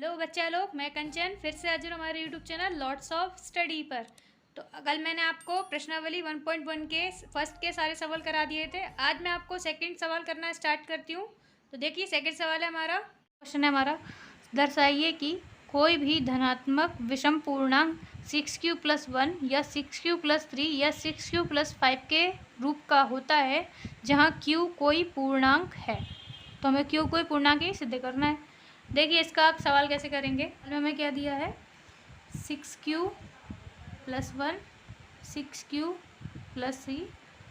Hello बच्चा लोग, मैं कंचन फिर से हाजिर हूँ हमारे YouTube channel lots of study पर। तो कल मैंने आपको प्रश्नावली 1.1 के फर्स्ट के सारे सवाल करा दिए थे। आज मैं आपको सेकंड सवाल करना स्टार्ट करती हूँ। तो देखिए, सेकंड सवाल है हमारा, क्वेश्चन है हमारा, दर्शाइए कि कोई भी धनात्मक विषम पूर्णांक 6q+1 या 6q+3 या 6q+5 के रूप का होता है जहाँ q कोई पूर्णांक है। तो हमें q कोई पूर्णांक ही सिद्ध करना है। देखिए, इसका आप सवाल कैसे करेंगे। हमें क्या दिया है, 6q+1 6q+3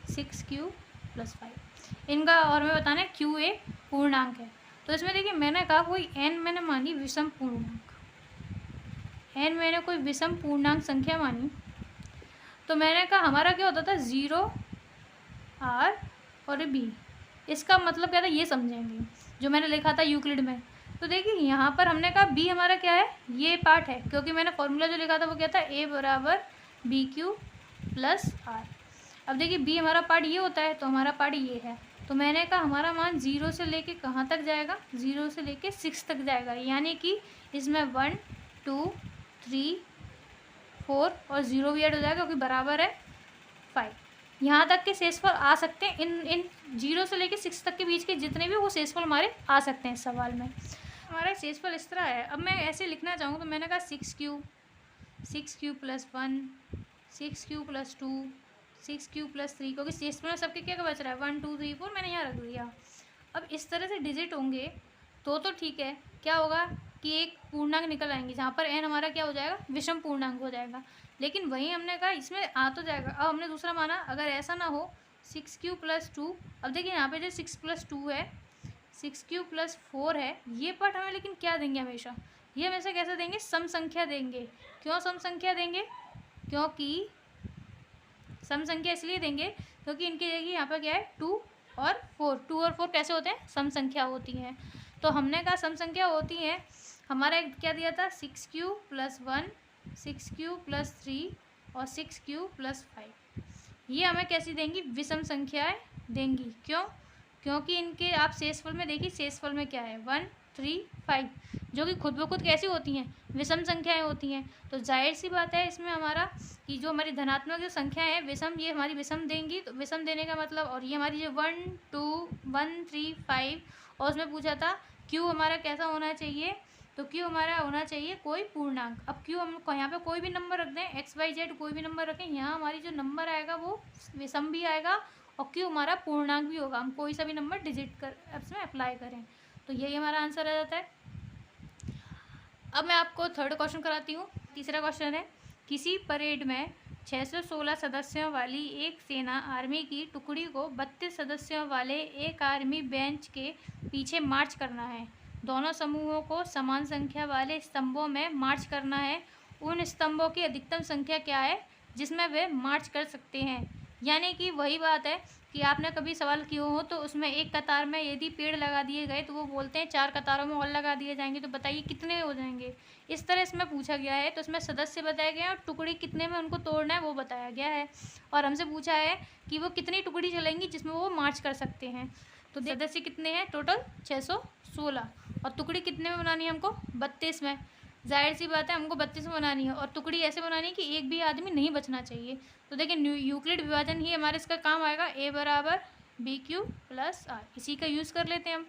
6q+5 इनका, और हमें बताना है q एक पूर्णांक है। तो इसमें देखिए, मैंने कहा कोई n मैंने मानी विषम पूर्णांक, n मैंने कोई विषम पूर्णांक संख्या मानी। तो मैंने कहा हमारा क्या होता था, 0 r और b। इसका मतलब क्या था ये समझेंगे, जो मैंने लिखा था यूक्लिड में। तो देखिए, यहाँ पर हमने कहा b हमारा क्या है, ये पार्ट है, क्योंकि मैंने फॉर्मूला जो लिखा था वो क्या था, a बराबर bq+r। अब देखिए, b हमारा पार्ट ये होता है, तो हमारा पार्ट ये है। तो मैंने कहा हमारा मान 0 से लेके कहाँ तक जाएगा, 0 से लेके 6 तक जाएगा, यानी कि इसमें 1 2 3 4 और 0 भी ऐड हो जाएगा, क्योंकि बराबर है 5। यहाँ तक के शेषफल आ सकते हैं, इन 0 से लेके 6 तक के बीच के जितने भी वो शेषफल हमारे आ सकते हैं इस सवाल में। हमारा शेषफल इस तरह है। अब मैं ऐसे लिखना चाहूँ तो मैंने कहा 6q +1 6q+2 6q+3, क्योंकि शेषफल में सबके क्या बच रहा है, 1 2 3 4 मैंने यहाँ रख दिया। अब इस तरह से डिजिट होंगे तो ठीक है। क्या होगा कि एक पूर्णांक निकल आएंगे, जहाँ पर n हमारा क्या हो जाएगा, विषम पूर्णांक हो जाएगा। लेकिन वहीं हमने कहा इसमें आ तो जाएगा। अब हमने दूसरा माना, अगर ऐसा ना हो 6q+2। अब देखिए, यहाँ पे जो 6+2 है, 6q+4 है, ये पार्ट हमें लेकिन क्या देंगे हमेशा, ये हमेशा कैसे देंगे, सम संख्या देंगे। क्यों सम संख्या देंगे, क्योंकि सम संख्या इसलिए देंगे क्योंकि इनकी देखिए यहाँ पर क्या है, 2 और 4 कैसे होते हैं, सम संख्या होती हैं। तो हमने कहा सम संख्या होती हैं। हमारा क्या दिया था, 6q+1 6q+3 और 6q+5। ये हमें कैसी देंगी, विषम संख्याएं देंगी। क्यों, क्योंकि इनके आप शेषफल में देखिए, शेषफल में क्या है, 1 3 5, जो कि खुद ब खुद कैसी होती हैं, विषम संख्याएं होती हैं। तो जाहिर सी बात है इसमें हमारा कि जो हमारी धनात्मक जो संख्याएं हैं विषम, ये हमारी विषम देंगी। तो विषम देने का मतलब, और ये हमारी जो 1 2 1 3 5, और उसमें पूछा था क्यू हमारा कैसा होना चाहिए, तो क्यू हमारा होना चाहिए कोई पूर्णांक। अब क्यू हम यहाँ पे कोई भी नंबर रख दें, XYZ कोई भी नंबर रखें, यहाँ हमारी जो नंबर आएगा वो विषम भी आएगा और क्यू हमारा पूर्णांक भी होगा। हम कोई सा भी नंबर डिजिट कर इसमें अप्लाई करें, तो यही हमारा आंसर आ जाता है। अब मैं आपको थर्ड क्वेश्चन कराती हूँ। तीसरा क्वेश्चन है, किसी परेड में 616 सदस्यों वाली एक सेना आर्मी की टुकड़ी को 32 सदस्यों वाले एक आर्मी बेंच के पीछे मार्च करना है। दोनों समूहों को समान संख्या वाले स्तंभों में मार्च करना है। उन स्तंभों की अधिकतम संख्या क्या है जिसमें वे मार्च कर सकते हैं। यानी कि वही बात है कि आपने कभी सवाल किए हो तो उसमें एक कतार में यदि पेड़ लगा दिए गए तो वो बोलते हैं 4 कतारों में और लगा दिए जाएंगे, तो बताइए कितने हो जाएंगे। इस तरह इसमें पूछा गया है। तो इसमें सदस्य बताए गए हैं और टुकड़ी कितने में उनको तोड़ना है वो बताया गया है। और हमसे पूछा है कि वो कितनी टुकड़ी चलेंगी जिसमें वो मार्च कर सकते हैं। तो सदस्य कितने हैं, टोटल 616, और टुकड़ी कितने में बनानी है हमको, 32 में। जाहिर सी बात है हमको 32 में बनानी है, और टुकड़ी ऐसे बनानी है कि एक भी आदमी नहीं बचना चाहिए। तो देखिए, यूक्लिड विभाजन ही हमारे इसका काम आएगा। a बराबर bq+r, इसी का यूज़ कर लेते हैं हम।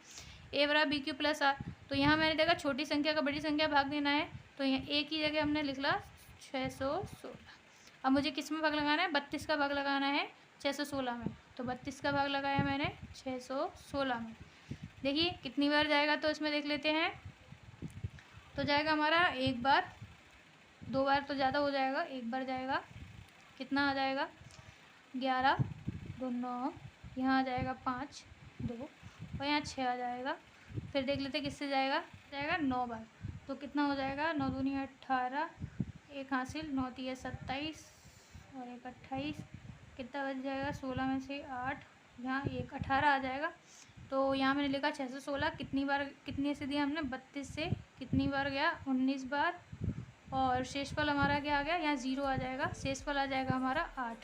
a बराबर bq+r। तो यहाँ मैंने देखा छोटी संख्या का बड़ी संख्या भाग देना है, तो यहाँ a की जगह हमने लिख ला 616। अब मुझे किस में भाग लगाना है, 32 का भाग लगाना है 616 में। तो 32 का भाग लगाया मैंने 616 में। देखिए कितनी बार जाएगा, तो इसमें देख लेते हैं। तो जाएगा हमारा एक बार, 2 बार तो ज़्यादा हो जाएगा, एक बार जाएगा, कितना आ जाएगा 11 2 9, यहाँ आ जाएगा 5 2, और यहाँ 6 आ जाएगा। फिर देख लेते किससे जाएगा, 9 बार। तो कितना हो जाएगा, 9 दूनी 18, एक हासिल, 9 तिया 27 और एक 28, कितना बच जाएगा, 16 में से 8, यहाँ एक 18 आ जाएगा। तो यहाँ मैंने लिखा 616, कितनी बार, कितने से दिया हमने, 32 से कितनी बार गया, 19 बार। और शेषफल हमारा क्या आ गया, यहाँ 0 आ जाएगा, शेषफल आ जाएगा हमारा 8।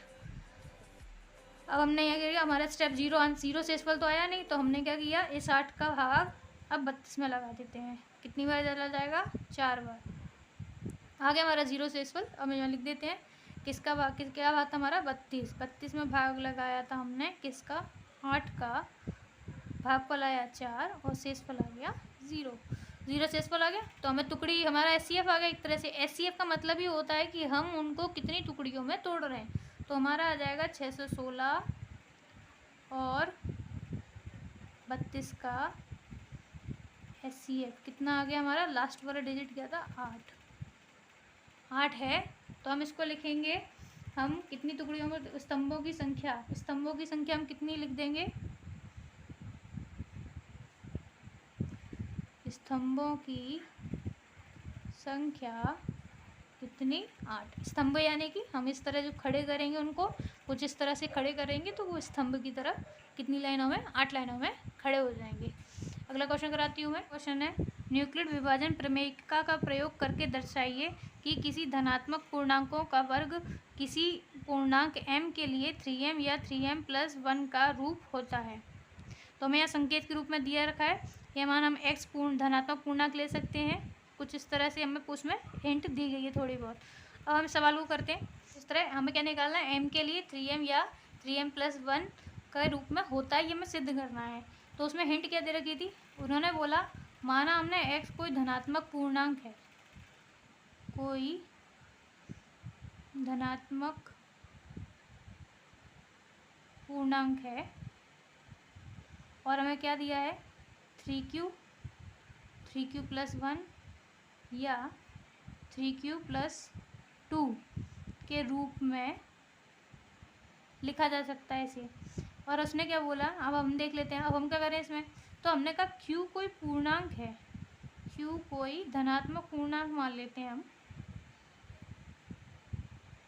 अब हमने यहाँ क्या किया, हमारा स्टेप 0 शेषफल तो आया नहीं, तो हमने क्या किया, इस 8 का भाग अब 32 में लगा देते हैं। कितनी बार चला जाएगा, 4 बार। आ गया हमारा 0 से शेषफल। अब यहाँ लिख देते हैं किसका भाग, क्या भाग था हमारा 32। 32 में भाग लगाया था हमने किसका, 8 का। भागफल आया 4 और शेषफल आ गया 0। 0 शेषफल आ गया तो हमें टुकड़ी, हमारा SCF आ गया एक तरह से। SCF का मतलब ही होता है कि हम उनको कितनी टुकड़ियों में तोड़ रहे हैं। तो हमारा आ जाएगा 616 और 32 का SCF कितना आ गया हमारा, लास्ट वाला डिजिट क्या था, 8 है। तो हम इसको लिखेंगे, हम कितनी टुकड़ियों में, स्तंभों की संख्या हम कितनी लिख देंगे, स्तंभों की संख्या कितनी, 8 स्तंभ। यानी कि हम इस तरह जो खड़े करेंगे उनको, कुछ इस तरह से खड़े करेंगे तो वो स्तंभ की तरह कितनी लाइनों में, 8 लाइनों में खड़े हो जाएंगे। अगला क्वेश्चन कराती हूँ मैं। क्वेश्चन है, न्यूक्लिड विभाजन प्रमेयिका का प्रयोग करके दर्शाइए कि किसी धनात्मक पूर्णांकों का वर्ग किसी पूर्णांक m के लिए 3m या 3m+1 का रूप होता है। तो हमें यहाँ संकेत के रूप में दिया रखा है, यह मान हम x धनात्मक पूर्णांक ले सकते हैं। कुछ इस तरह से हमें उसमें हिंट दी गई है थोड़ी बहुत। अब हम सवाल को करते हैं इस तरह, हमें क्या निकालना है, m के लिए 3m या 3m+1 का रूप में होता है, ये हमें सिद्ध करना है। तो उसमें हिंट क्या दे रखी थी, उन्होंने बोला माना हमने x कोई धनात्मक पूर्णांक है, कोई धनात्मक पूर्णांक है, और हमें क्या दिया है, 3q+1 या 3q+2 के रूप में लिखा जा सकता है इसे। और उसने क्या बोला, अब हम देख लेते हैं। अब हम क्या करें इसमें, तो हमने कहा q कोई पूर्णांक है, q कोई धनात्मक पूर्णांक मान लेते हैं हम,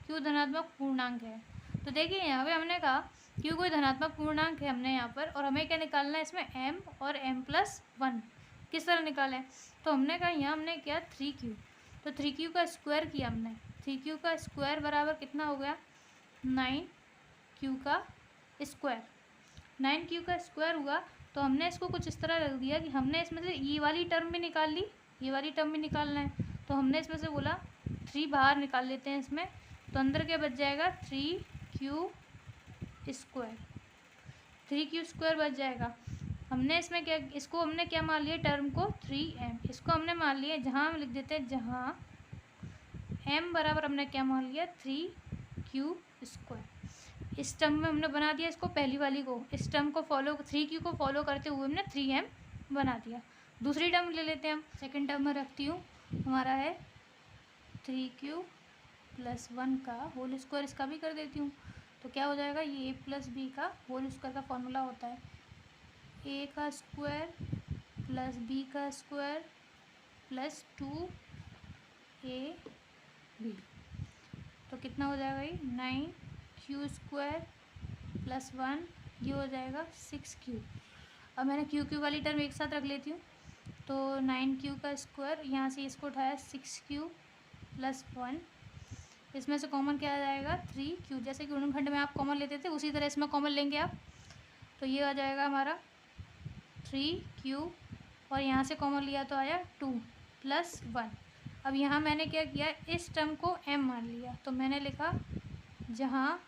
q धनात्मक पूर्णांक है। तो देखिए यहाँ पे हमने कहा q कोई धनात्मक पूर्णांक है हमने यहाँ पर, और हमें क्या निकालना है इसमें, m और m+1। किस तरह निकालें, तो हमने कहा यहाँ हमने किया 3q, तो 3q का स्क्वायर किया हमने। 3q का स्क्वायर बराबर कितना हो गया, 9q का स्क्वायर। 9q का स्क्वायर हुआ तो हमने इसको कुछ इस तरह रख दिया कि हमने इसमें से ये वाली टर्म भी निकाल ली, ये वाली टर्म भी निकालना है। तो हमने इसमें से बोला 3 बाहर निकाल लेते हैं इसमें, तो अंदर क्या बच जाएगा, 3q स्क्वायर, 3q स्क्वायर बच जाएगा। हमने इसमें क्या, इसको हमने क्या मान लिया, टर्म को 3m, इसको हमने मान लिया, जहाँ हम लिख देते हैं, जहाँ m बराबर हमने क्या मान लिया, 3q स्क्वायर। इस टर्म में हमने बना दिया इसको, पहली वाली को, इस टर्म को फॉलो, 3q को फॉलो करते हुए हमने 3m बना दिया। दूसरी टर्म ले लेते हैं हम, सेकेंड टर्म में रखती हूँ, हमारा है 3q+1 का होल स्क्वायर, इसका भी कर देती हूँ। तो क्या हो जाएगा, ये a+b का होल स्क्वायर का फॉर्मूला होता है a का स्क्वायर प्लस b का स्क्वायर प्लस 2ab। तो कितना हो जाएगा ये, 9q स्क्वायर प्लस 1, ये हो जाएगा 6q। अब मैंने q वाली टर्म एक साथ रख लेती हूँ, तो 9q का स्क्वायर, यहाँ से इसको उठाया 6q प्लस 1, इसमें से कॉमन क्या आ जाएगा, 3q। जैसे कि गुणनखंड में आप कॉमन लेते थे उसी तरह इसमें कॉमन लेंगे आप, तो ये आ जाएगा हमारा 3q, और यहाँ से कॉमन लिया तो आया 2 प्लस 1। अब यहाँ मैंने क्या किया, इस टर्म को m मान लिया, तो मैंने लिखा जहाँ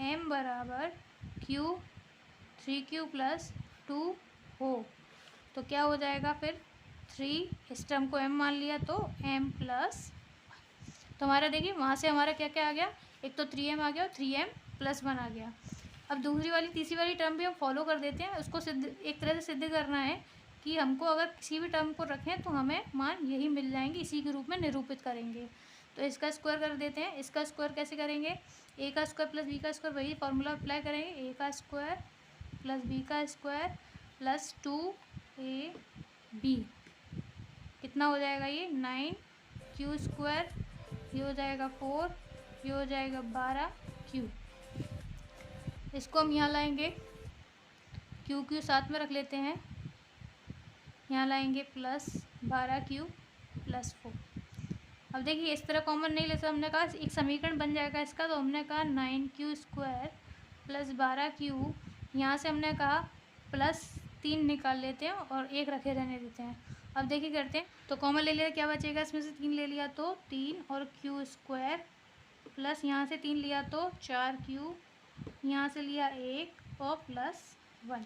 m बराबर q 3q+2 हो, तो क्या हो जाएगा फिर 3, इस टर्म को m मान लिया तो m+, तो हमारा देखिए वहाँ से हमारा क्या क्या आ गया, एक तो 3m आ गया और 3m+1 आ गया। अब दूसरी वाली तीसरी वाली टर्म भी हम फॉलो कर देते हैं, उसको सिद्ध, एक तरह से सिद्ध करना है कि हमको अगर किसी भी टर्म को रखें तो हमें मान यही मिल जाएंगे, इसी के रूप में निरूपित करेंगे। तो इसका स्क्वायर कर देते हैं। इसका स्क्वायर कैसे करेंगे, a का स्क्वायर प्लस b का स्क्वायर, वही फार्मूला अप्लाई करेंगे, a का स्क्वायर प्लस b का स्क्वायर प्लस 2ab, कितना हो जाएगा ये, 9q स्क्वायर, ये हो जाएगा 4, ये हो जाएगा 12q। इसको हम यहाँ लाएंगे, q साथ में रख लेते हैं, यहाँ लाएंगे प्लस 12q प्लस 4। अब देखिए इस तरह कॉमन नहीं लेते, हमने कहा एक समीकरण बन जाएगा इसका, तो हमने कहा 9q स्क्वायर प्लस 12q, यहाँ से हमने कहा प्लस 3 निकाल लेते हैं और 1 रखे रहने देते हैं, अब देखिए करते हैं, तो कॉमन ले लिया, क्या बचेगा इसमें से 3 ले लिया तो 3 और क्यू स्क्वायर प्लस यहाँ से 3 लिया तो 4q, यहाँ से लिया 1 और प्लस 1।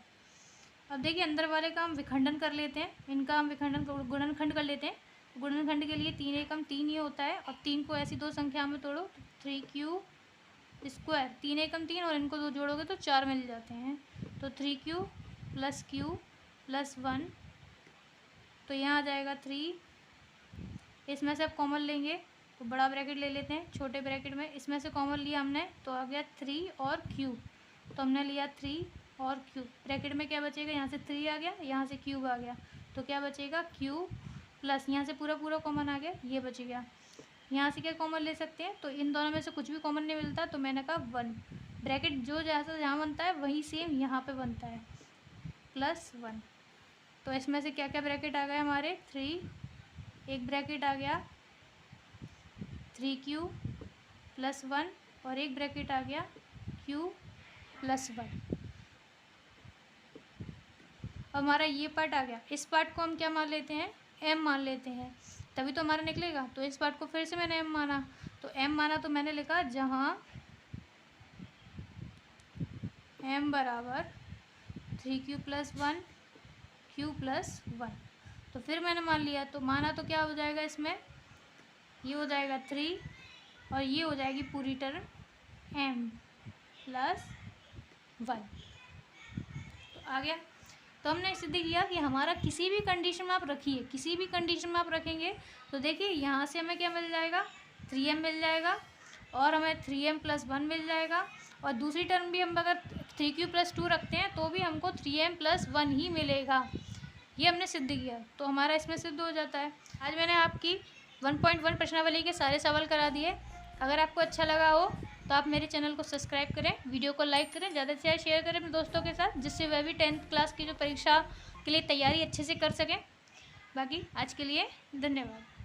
अब देखिए अंदर वाले का हम विखंडन कर लेते हैं, इनका हम विखंडन गुणनखंड कर लेते हैं। गुणनखंड के लिए 3 एकम 3 ये होता है, और 3 को ऐसी 2 संख्या में तोड़ो तो 3q स्क्वायर, 3 एकम 3 और इनको 2 जोड़ोगे तो 4 मिल जाते हैं, तो 3q प्लस q प्लस 1, तो यहाँ आ जाएगा 3। इसमें से अब कॉमन लेंगे तो बड़ा ब्रैकेट ले लेते हैं, छोटे ब्रैकेट में इसमें से कॉमन लिया हमने तो आ गया 3 और q, तो हमने लिया 3 और q, ब्रैकेट में क्या बचेगा, यहाँ से 3 आ गया, यहाँ से क्यूब आ गया, तो क्या बचेगा q प्लस यहाँ से पूरा पूरा कॉमन आ गया, ये बच गया। यहाँ से क्या कॉमन ले सकते हैं, तो इन दोनों में से कुछ भी कॉमन नहीं मिलता, तो मैंने कहा 1, ब्रैकेट जो जैसा जहाँ बनता है वही सेम यहाँ पे बनता है, प्लस 1। तो इसमें से क्या क्या ब्रैकेट आ गए हमारे, 3, एक ब्रैकेट आ गया 3q प्लस 1 और एक ब्रैकेट आ गया q प्लस 1। अब हमारा ये पार्ट आ गया, इस पार्ट को हम क्या मान लेते हैं, m मान लेते हैं, तभी तो हमारा निकलेगा। तो इस पार्ट को फिर से मैंने m माना, तो m माना तो मैंने लिखा जहाँ m बराबर 3q प्लस 1 q प्लस 1, तो फिर मैंने मान लिया, तो माना तो क्या हो जाएगा इसमें, ये हो जाएगा 3 और ये हो जाएगी पूरी टर्म m प्लस 1, तो आ गया। तो हमने सिद्ध किया कि हमारा किसी भी कंडीशन में आप रखिए, किसी भी कंडीशन में आप रखेंगे तो देखिए यहाँ से हमें क्या मिल जाएगा, 3m मिल जाएगा और हमें 3m प्लस 1 मिल जाएगा, और दूसरी टर्म भी हम अगर 3q प्लस 2 रखते हैं तो भी हमको 3m प्लस 1 ही मिलेगा। ये हमने सिद्ध किया, तो हमारा इसमें सिद्ध हो जाता है। आज मैंने आपकी 1.1 प्रश्नावली के सारे सवाल करा दिए। अगर आपको अच्छा लगा हो तो आप मेरे चैनल को सब्सक्राइब करें, वीडियो को लाइक करें, ज़्यादा से ज़्यादा शेयर करें अपने दोस्तों के साथ, जिससे वह भी 10th क्लास की जो परीक्षा के लिए तैयारी अच्छे से कर सकें। बाकी आज के लिए धन्यवाद।